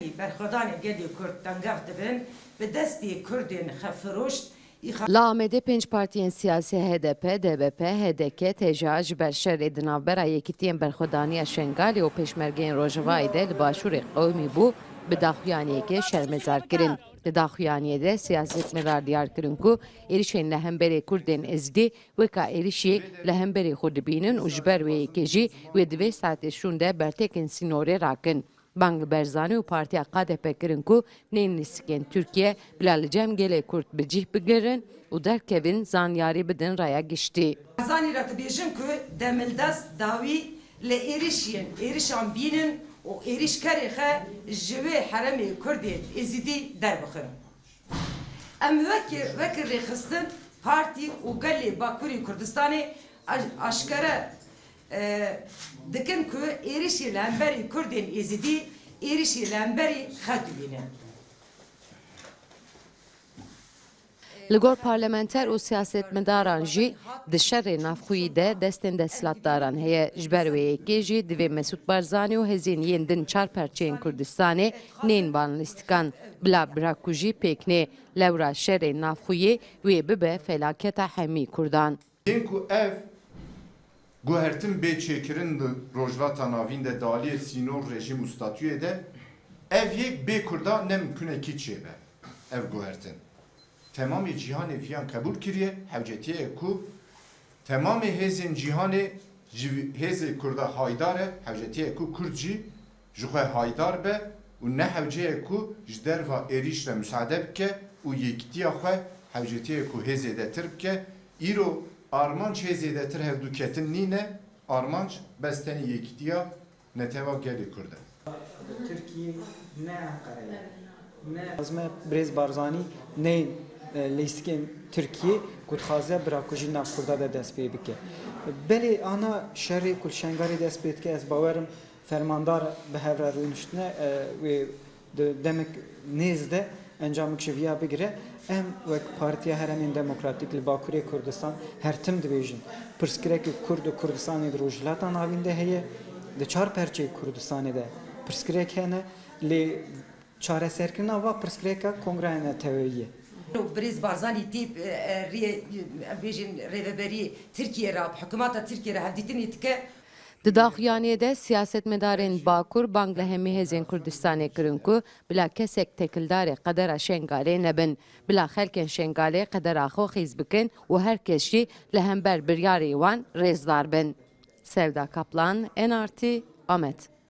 برخوردان گلی کرد تنگف دبن به دستی کردین خفروشت La Amedê pênc partiyên siyasî HDP, DBP, HDK, TJA ji ber şerê di navbera Yekîtiyên Berxwedaniya Şengalê û Pêşmergeyên Rojavayê de li başûrê qewmî bû bi daxuyaniyekê şermezar kirin. Li daxuyaniyê de siyasetmedar diyar kirin ku êrişên li hemberê Kurdên Êzidî weka êrişî li hemberê xwe dibînin û ji ber wê yekê jî wê di vê satê şûn de bertekên sînorê rakin. Bang li Berzanî û Partiya KDP kirin ku neyên lîstikên Tirkiye bila li cem gelê Kurd bi cih bigirin û derkevin zanyarî bidin raya giştî. Zanî re dibêjin ku demildest dawî li êrişan bînin û êrişkerê xwe ji wê heremê Kurdên Êzidî derbixin. Em wekî rêxistin partî û gelê Bakurê Kurdistanê aşkere dikin ku êrişî li hemberî Kurdên Êzidî êrişî li hemberî xwe dibîne. Li gor parlamenter û siyasetmedaran jî di şerê navxwî de destên desthilatdaran heye. Ji ber wê yekê jî divê Mesûd Barzanî û hêzên yên din çar perçeyên Kurdistanê neyên van lîstikan. Bila bira ku jî pêk lewra şerê navxwîyê wê bibe felaketa hemî Kurdan. Yên ku ev guhertin bê çêkirin li rojhilata navîn de daliyê sînor rejim û statûyê de ev yek bê Kurda ne mimkûnekî çêbe ev guhertin. Temamê cîhanê viyan qebûl kiriye hewcetiyê ku temamê hêzên cîhanê ji hêzê Kurda haydar e hewcetiyê ku Kurd jî ji xwe haydar be û ne hewceyê ku ji derva êrîş re müsaade bike û yekîtiya xwe hewcetiyê ku hêzê de tir bike îro armanc hêzê de tir hevdûketin nîne armanc bestenî yekîtiya neteva gelê Kurd e. Türkiye ne Ankara'ya ne azme Brez Barzanî ne lîstikên Türkiye ku dixwaze birakujî nav Kurda de dest pê bike. Belê ana şerê ku Şengalê dest pê dike ez bawerim fermandar bi hev re rûniştine wê demek nêz de encamik ji vîya bigire em wek Partiya Heremên Demokratîk li Bakurê Kurdistan her tim dibêjin. Pirsgirêkê Kurd û Kurdistanê di rojhilata navîn de heye di çar perçeyê Kurdistanê de pirsgirêk hene lê çareserkirina va pirsgirêka Kongreyên Neteweyî. Brez Barzanî tîp bêjin rêveberî Tirkiye re hikûmeta Tirkiye re hevdîtinê dike. Di daxuyaniyê de siyasetmedarên Bakur bang li hemî hêzên Kurdistanê kirin ku bila kesek tekildarê qedera Şengalê nebin. Bila xelkên Şengalê qedera xwe xîz bikin û her kes jî li hember biryarê wan rêzdar bin. Sevda Kaplan, NRT, Amed.